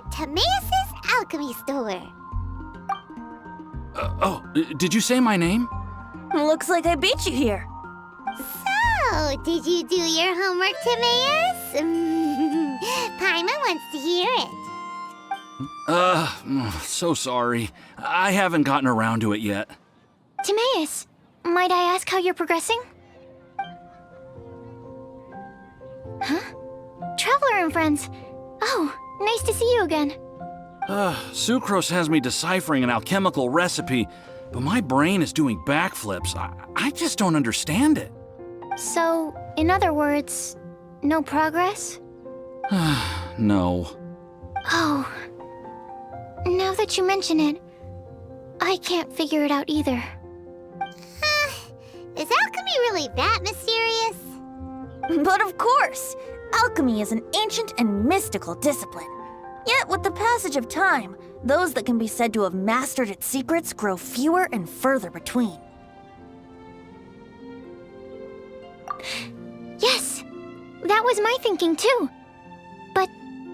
at Timaeus' alchemy store. Did you say my name? Looks like I beat you here. So, did you do your homework, Timaeus? Paimon wants to hear it. So sorry. I haven't gotten around to it yet. Timaeus, might I ask how you're progressing? Huh? Traveler and friends. Oh, nice to see you again. Sucrose has me deciphering an alchemical recipe, but my brain is doing backflips. I just don't understand it. So, in other words, no progress? No. Oh. Now that you mention it, I can't figure it out either. Is alchemy really that mysterious? But of course! Alchemy is an ancient and mystical discipline. Yet, with the passage of time, those that can be said to have mastered its secrets grow fewer and further between. Yes! That was my thinking too. But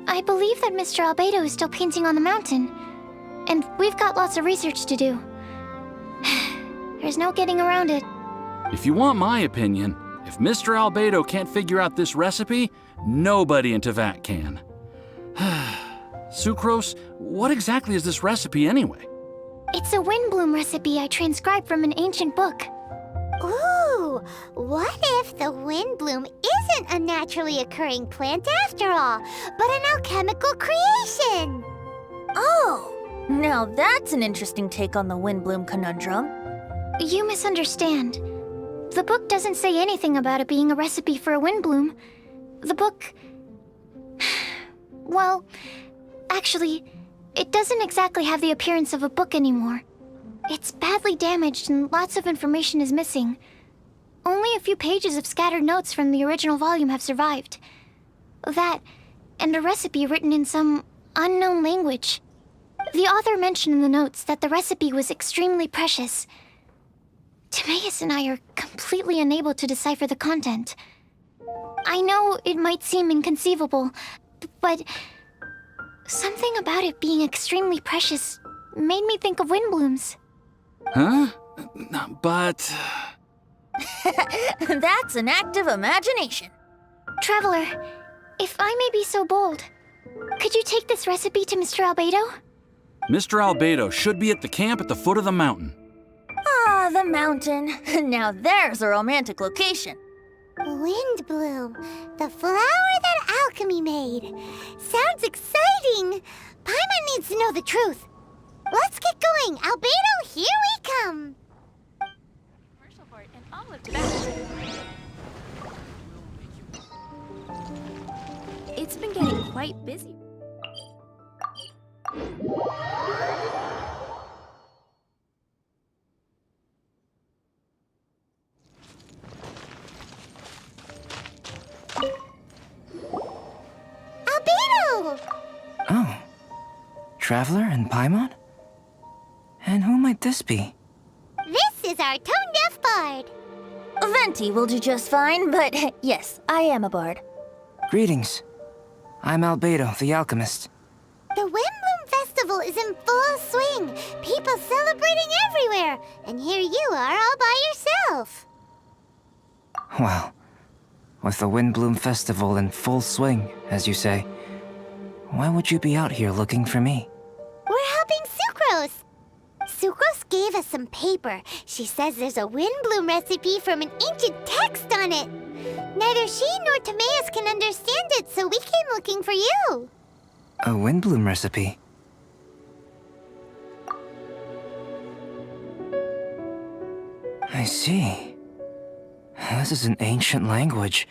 I believe that Mr. Albedo is still painting on the mountain. And we've got lots of research to do. There's no getting around it. If you want my opinion, if Mr. Albedo can't figure out this recipe, nobody in Teyvat can. Sucrose, what exactly is this recipe anyway? It's a Windblume recipe I transcribed from an ancient book. Ooh, what if the Windblume isn't a naturally occurring plant after all, but an alchemical creation? Oh, now that's an interesting take on the Windblume conundrum. You misunderstand. The book doesn't say anything about it being a recipe for a Windblume. The book... Well, actually, it doesn't exactly have the appearance of a book anymore. It's badly damaged and lots of information is missing. Only a few pages of scattered notes from the original volume have survived. That, and a recipe written in some unknown language. The author mentioned in the notes that the recipe was extremely precious. Timaeus and I are completely unable to decipher the content. I know it might seem inconceivable, but something about it being extremely precious made me think of Windblooms. Huh? But... That's an active imagination. Traveler, if I may be so bold, could you take this recipe to Mr. Albedo? Mr. Albedo should be at the camp at the foot of the mountain. Ah, the mountain. Now there's a romantic location. Windblume, the flower that alchemy made. Sounds exciting! Paimon needs to know the truth. Let's get going. Albedo, here we come. Commercial for it and all of Teyvat. It's been getting quite busy. Albedo! Oh. Traveler and Paimon? And who might this be? This is our tone-deaf bard. Venti will do just fine, but yes, I am a bard. Greetings. I'm Albedo, the alchemist. The Windblume Festival is in full swing. People celebrating everywhere. And here you are all by yourself. Well, with the Windblume Festival in full swing, as you say, why would you be out here looking for me? We're helping Sucrose. Sucrose gave us some paper. She says there's a Windblume recipe from an ancient text on it. Neither she nor Timaeus can understand it, so we came looking for you. A Windblume recipe? I see. This is an ancient language.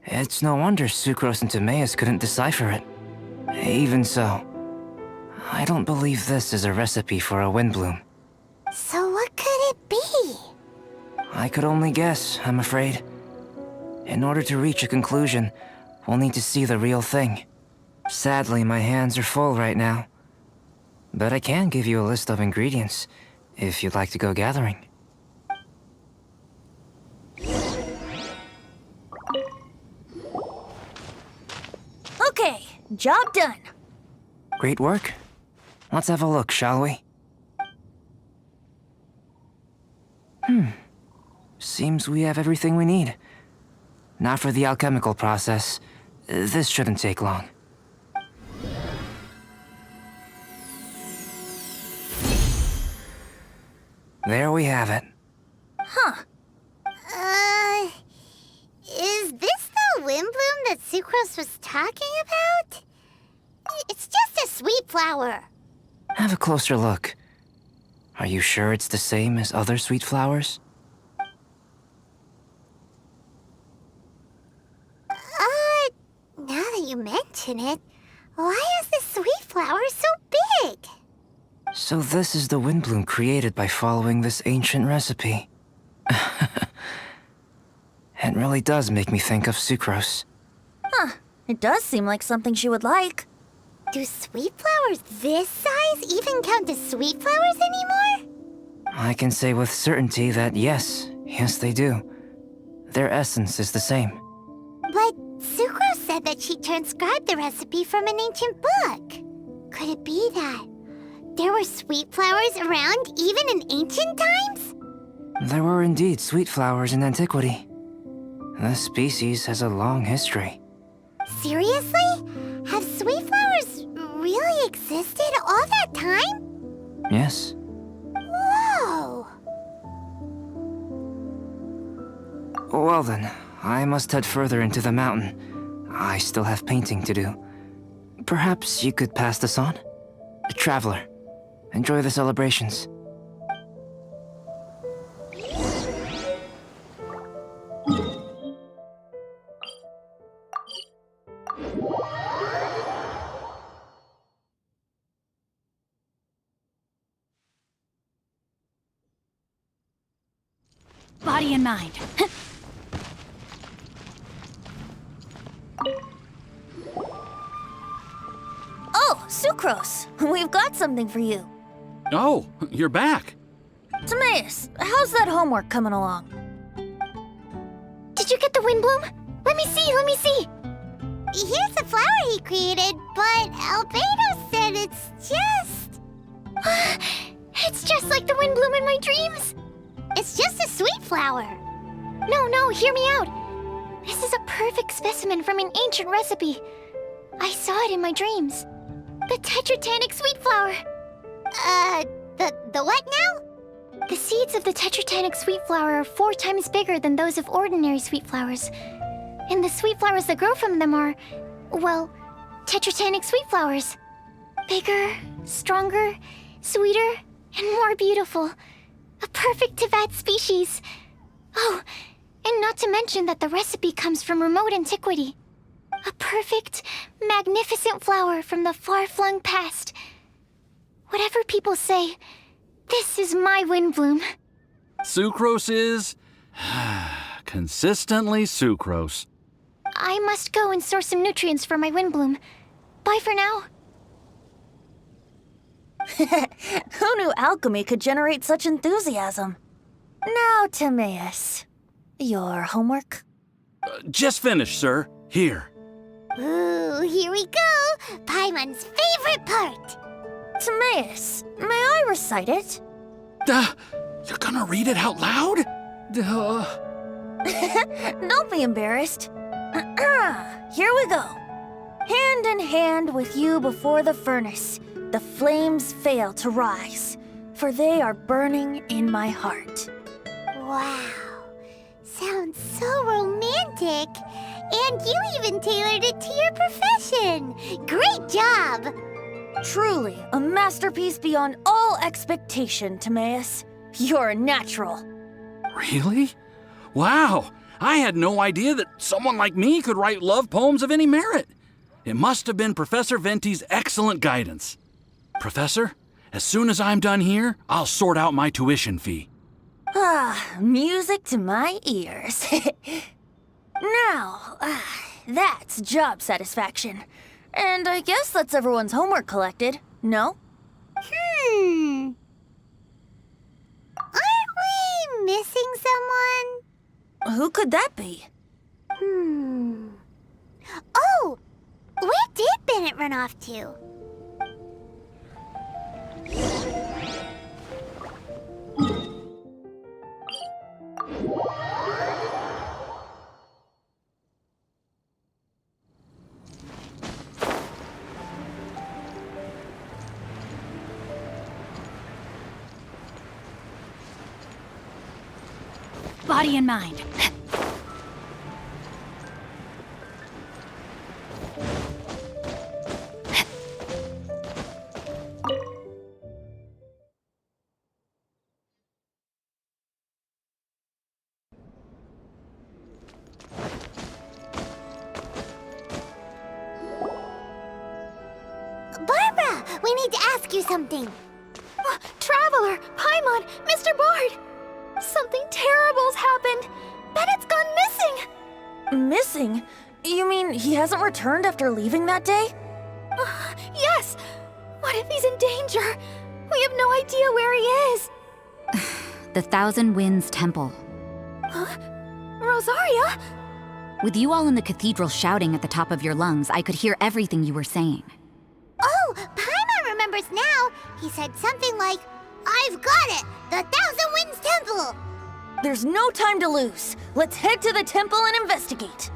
It's no wonder Sucrose and Timaeus couldn't decipher it. Even so, I don't believe this is a recipe for a Windblume. So what could it be? I could only guess, I'm afraid. In order to reach a conclusion, we'll need to see the real thing. Sadly, my hands are full right now. But I can give you a list of ingredients, if you'd like to go gathering. Okay, job done. Great work. Let's have a look, shall we? Seems we have everything we need. Not for the alchemical process. This shouldn't take long. There we have it. Is this the Windblume that Sucrose was talking about? It's just a sweet flower. Have a closer look. Are you sure it's the same as other sweet flowers? Now that you mention it, why is this sweet flower so big? So this is the Windblume created by following this ancient recipe. It really does make me think of Sucrose. It does seem like something she would like. Do sweet flowers this size even count as sweet flowers anymore? I can say with certainty that yes, they do. Their essence is the same. But Sucrose said that she transcribed the recipe from an ancient book. Could it be that there were sweet flowers around even in ancient times? There were indeed sweet flowers in antiquity. This species has a long history. Seriously? Have sweet flowers really existed all that time? Yes. Whoa! Well then, I must head further into the mountain. I still have painting to do. Perhaps you could pass this on? Traveler, enjoy the celebrations. Body and mind. Oh, Sucrose! We've got something for you. Oh, you're back. Timaeus, how's that homework coming along? Did you get the Windblume? Let me see, let me see. Here's the flower he created, but Albedo said it's just... It's just like the Windblume in my dreams. It's just a sweet flower. No, hear me out. This is a perfect specimen from an ancient recipe. I saw it in my dreams. The tetratanic sweet flower. The what now? The seeds of the tetratanic sweet flower are 4 times bigger than those of ordinary sweet flowers. And the sweet flowers that grow from them are, well, tetratanic sweet flowers. Bigger, stronger, sweeter, and more beautiful. A perfect Tivat species. Oh, and not to mention that the recipe comes from remote antiquity. A perfect, magnificent flower from the far-flung past. Whatever people say, this is my Windblume. Sucrose is... consistently Sucrose. I must go and source some nutrients for my Windblume. Bye for now. Who knew alchemy could generate such enthusiasm? Now, Timaeus, your homework? Just finished, sir. Here. Ooh, here we go. Paimon's favorite part. Timaeus, may I recite it? You're gonna read it out loud? Don't be embarrassed. Here we go. Hand in hand with you before the furnace, the flames fail to rise, for they are burning in my heart. Wow. Sounds so romantic. And you even tailored it to your profession. Great job. Truly, a masterpiece beyond all expectation, Timaeus. You're a natural. Really? Wow! I had no idea that someone like me could write love poems of any merit. It must have been Professor Venti's excellent guidance. Professor, as soon as I'm done here, I'll sort out my tuition fee. Music to my ears. Now, that's job satisfaction. And I guess that's everyone's homework collected, no? Aren't we missing someone? Who could that be? Oh! Where did Bennett run off to? body and mind. Barbara, we need to ask you something. Traveler, Paimon, Mr. Bard! Something terrible's happened! Bennett's gone missing! Missing? You mean he hasn't returned after leaving that day? Yes! What if he's in danger? We have no idea where he is! The Thousand Winds Temple. Rosaria? With you all in the cathedral shouting at the top of your lungs, I could hear everything you were saying. Oh, Paimon remembers now. He said something like, "I've got it! The Thousand Winds Temple!" There's no time to lose. Let's head to the temple and investigate.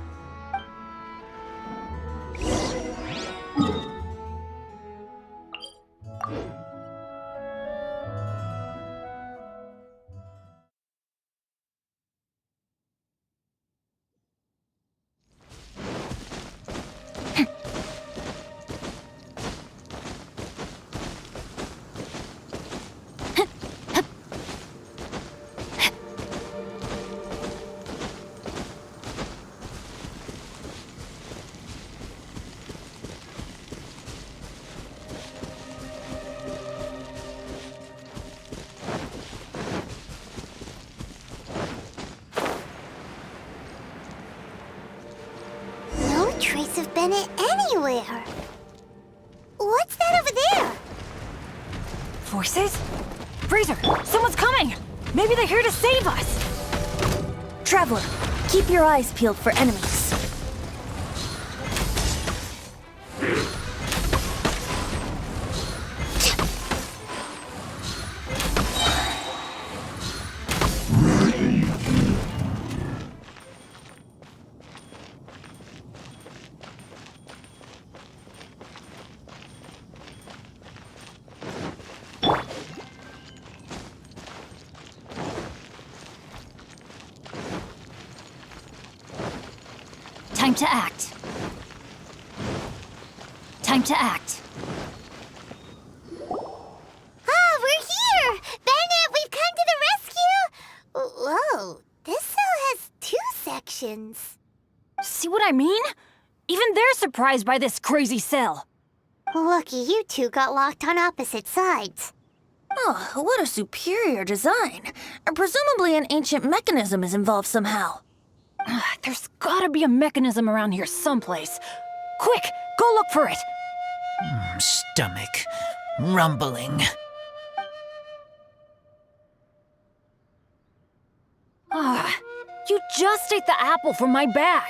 No trace of Bennett anywhere. What's that over there? Forces? Fraser, someone's coming! Maybe they're here to save us! Traveler, keep your eyes peeled for enemies. Time to act. Time to act. Ah, we're here! Bennett, we've come to the rescue! Whoa, this cell has 2 sections. See what I mean? Even they're surprised by this crazy cell. Lucky you two got locked on opposite sides. Oh, what a superior design. Presumably an ancient mechanism is involved somehow. There's gotta be a mechanism around here someplace. Quick, go look for it. Stomach rumbling. You just ate the apple from my bag.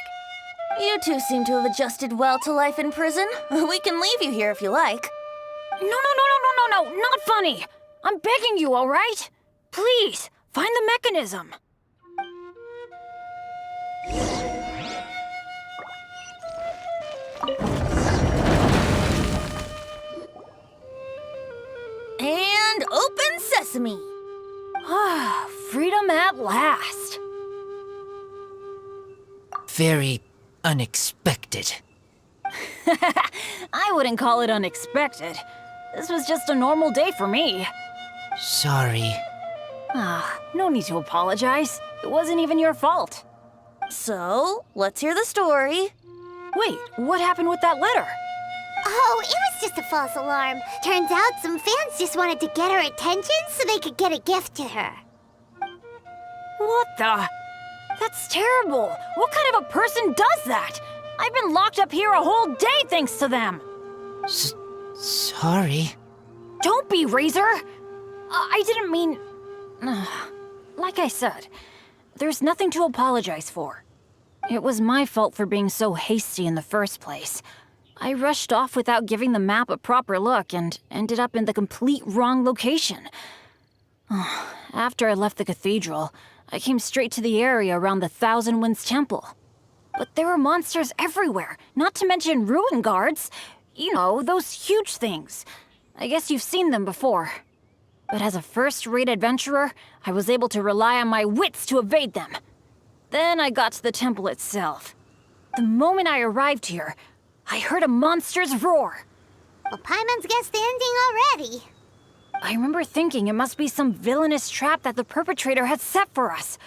You two seem to have adjusted well to life in prison. We can leave you here if you like. No, not funny. I'm begging you, all right? Please, find the mechanism. And open sesame. Freedom at last. Very unexpected. I wouldn't call it unexpected. This was just a normal day for me. Sorry. No need to apologize. It wasn't even your fault. So, let's hear the story. Wait, what happened with that letter? Oh, it was just a false alarm. Turns out some fans just wanted to get her attention so they could get a gift to her. What the? That's terrible. What kind of a person does that? I've been locked up here a whole day thanks to them. Sorry. Don't be, Razor. I didn't mean... Like I said, there's nothing to apologize for. It was my fault for being so hasty in the first place. I rushed off without giving the map a proper look and ended up in the complete wrong location. After I left the cathedral, I came straight to the area around the Thousand Winds Temple. But there were monsters everywhere, not to mention ruin guards. You know, those huge things. I guess you've seen them before. But as a first-rate adventurer, I was able to rely on my wits to evade them. Then I got to the temple itself. The moment I arrived here, I heard a monster's roar. Well, Paimon's guessed the ending already. I remember thinking it must be some villainous trap that the perpetrator had set for us.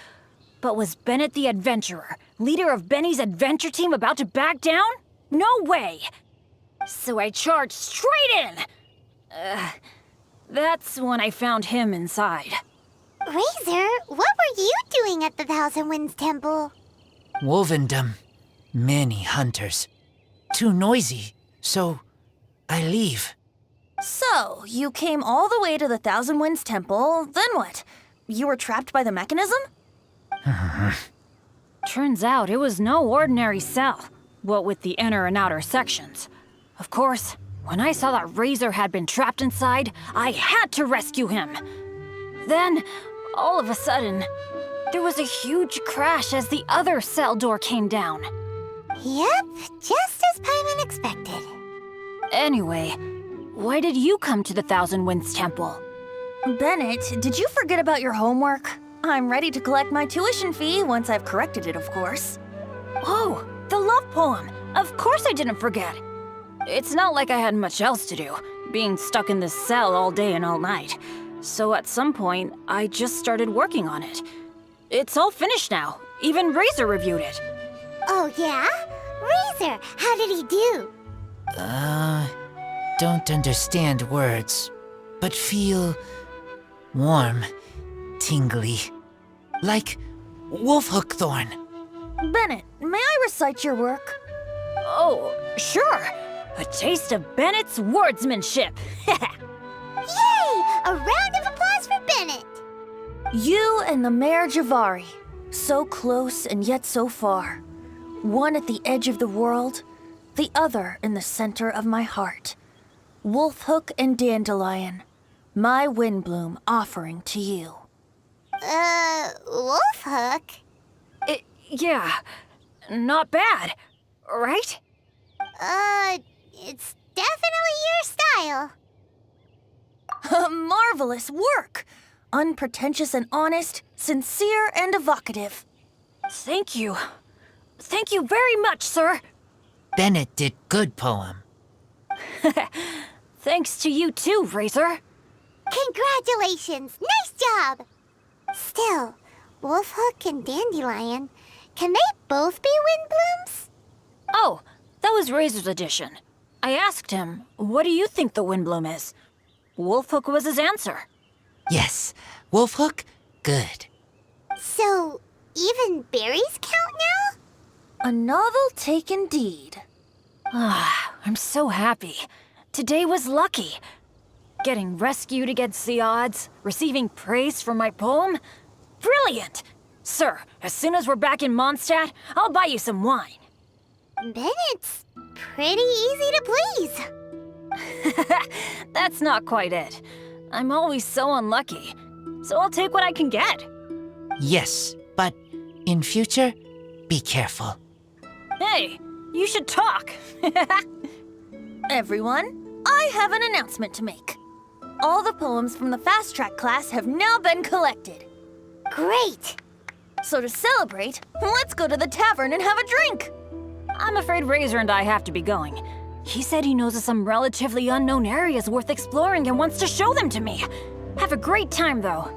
But was Bennett the adventurer, leader of Benny's adventure team, about to back down? No way! So I charged straight in! That's when I found him inside. Razor, what were you doing at the Thousand Winds Temple? Wovendom. Many hunters. Too noisy, so I leave. So, you came all the way to the Thousand Winds Temple, then what? You were trapped by the mechanism? Turns out it was no ordinary cell, what with the inner and outer sections. Of course, when I saw that Razor had been trapped inside, I had to rescue him. Then, all of a sudden, there was a huge crash as the other cell door came down. Yep, just as Paimon expected. Anyway, why did you come to the Thousand Winds Temple? Bennett, did you forget about your homework? I'm ready to collect my tuition fee once I've corrected it, of course. Oh, the love poem! Of course I didn't forget! It's not like I had much else to do, being stuck in this cell all day and all night. So at some point, I just started working on it. It's all finished now. Even Razor reviewed it. Oh, yeah? Razor, how did he do? Don't understand words, but feel warm, tingly, like wolfhook thorn. Bennett, may I recite your work? Oh, sure. A taste of Bennett's wordsmanship. Yay! A round of applause for Bennett. You and the Mare Javari, so close and yet so far. One at the edge of the world, the other in the center of my heart. Wolfhook and Dandelion, my Windblume offering to you. Wolfhook? Yeah, not bad, right? It's definitely your style. Marvelous work! Unpretentious and honest, sincere and evocative. Thank you. Thank you very much, sir. Bennett did good poem. Thanks to you too, Razor. Congratulations! Nice job! Still, Wolfhook and Dandelion, can they both be Windblooms? Oh, that was Razor's addition. I asked him, what do you think the Windblume is? Wolfhook was his answer. Yes, wolfhook, good. So, even berries count now? A novel take indeed. I'm so happy. Today was lucky. Getting rescued against the odds, receiving praise for my poem. Brilliant! Sir, as soon as we're back in Mondstadt, I'll buy you some wine. Bennett's pretty easy to please. That's not quite it. I'm always so unlucky, so I'll take what I can get. Yes, but in future, be careful. Hey, you should talk. Everyone, I have an announcement to make. All the poems from the Fast Track class have now been collected. Great! So to celebrate, let's go to the tavern and have a drink. I'm afraid Razor and I have to be going. He said he knows of some relatively unknown areas worth exploring and wants to show them to me. Have a great time, though.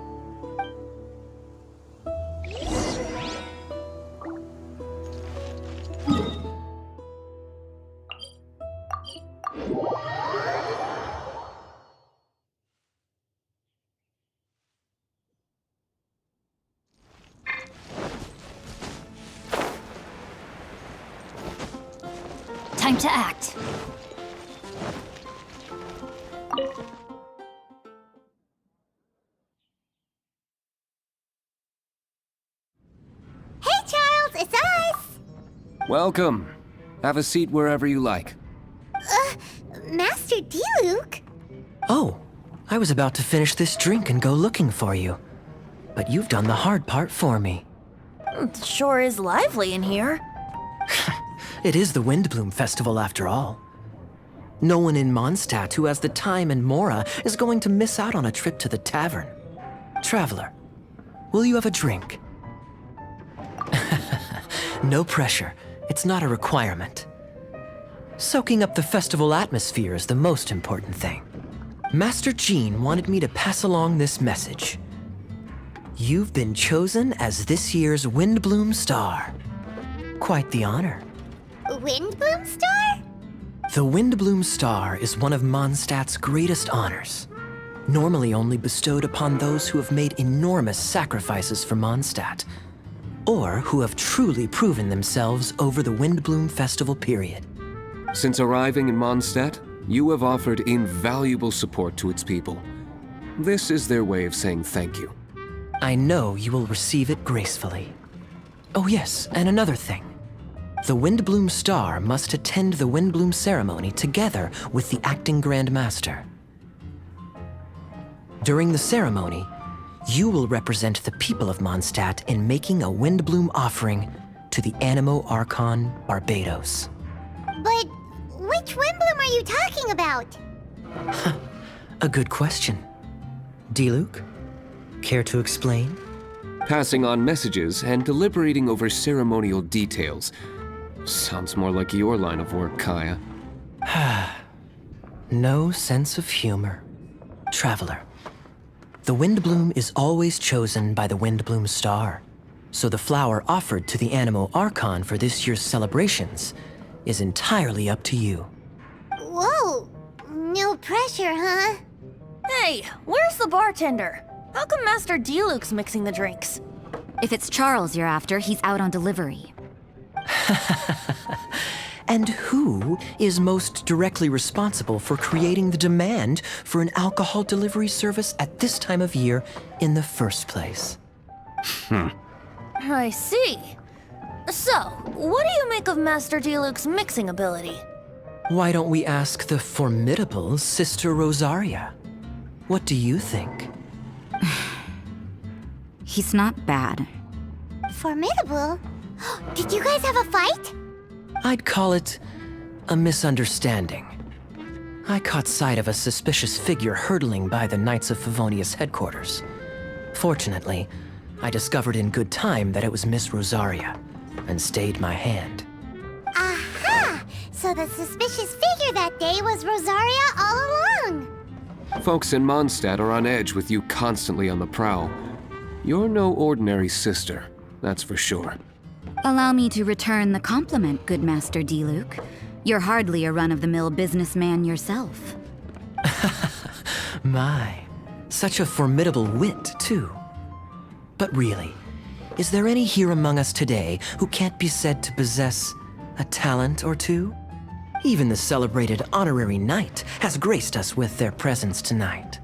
Time to act. Hey, Charles, it's us! Welcome. Have a seat wherever you like. Master D-Luke? Oh, I was about to finish this drink and go looking for you. But you've done the hard part for me. It sure is lively in here. It is the Windblume Festival after all. No one in Mondstadt who has the time and mora is going to miss out on a trip to the tavern. Traveler, will you have a drink? No pressure. It's not a requirement. Soaking up the festival atmosphere is the most important thing. Master Jean wanted me to pass along this message. You've been chosen as this year's Windblume Star. Quite the honor. Windblume Star? The Windblume Star is one of Mondstadt's greatest honors, normally only bestowed upon those who have made enormous sacrifices for Mondstadt, or who have truly proven themselves over the Windblume Festival period. Since arriving in Mondstadt, you have offered invaluable support to its people. This is their way of saying thank you. I know you will receive it gracefully. Oh yes, and another thing. The Windblume Star must attend the Windblume ceremony together with the acting Grand Master. During the ceremony, you will represent the people of Mondstadt in making a Windblume offering to the Animo Archon Barbados. But which Windblume are you talking about? A good question. Diluc, care to explain? Passing on messages and deliberating over ceremonial details. Sounds more like your line of work, Kaya. No sense of humor. Traveler, the Windblume is always chosen by the Windblume Star, so the flower offered to the Animo Archon for this year's celebrations is entirely up to you. Whoa, no pressure, huh? Hey, where's the bartender? How come Master Diluc's mixing the drinks? If it's Charles you're after, he's out on delivery. And who is most directly responsible for creating the demand for an alcohol delivery service at this time of year in the first place? I see. So, what do you make of Master Diluc's mixing ability? Why don't we ask the formidable Sister Rosaria? What do you think? He's not bad. Formidable? Did you guys have a fight? I'd call it a misunderstanding. I caught sight of a suspicious figure hurtling by the Knights of Favonius headquarters. Fortunately, I discovered in good time that it was Miss Rosaria, and stayed my hand. Aha! So the suspicious figure that day was Rosaria all along. Folks in Mondstadt are on edge with you constantly on the prowl. You're no ordinary sister, that's for sure. Allow me to return the compliment, good Master Diluc. You're hardly a run-of-the-mill businessman yourself. My, such a formidable wit, too. But really, is there any here among us today who can't be said to possess a talent or two? Even the celebrated honorary knight has graced us with their presence tonight.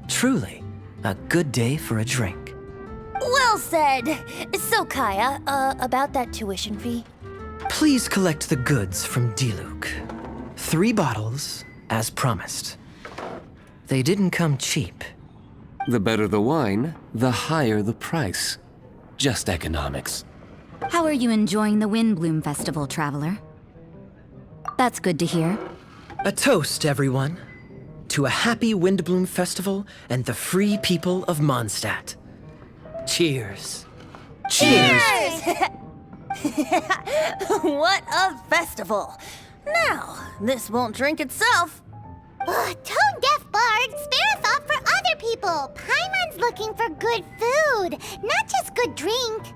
Truly, a good day for a drink. Well said. So, Kaya, about that tuition fee? Please collect the goods from Diluc. 3 bottles, as promised. They didn't come cheap. The better the wine, the higher the price. Just economics. How are you enjoying the Windblume Festival, Traveler? That's good to hear. A toast, everyone, to a happy Windblume Festival and the free people of Mondstadt. Cheers. Cheers! What a festival! Now, this won't drink itself. Tone-deaf bard, spare a thought for other people. Paimon's looking for good food, not just good drink.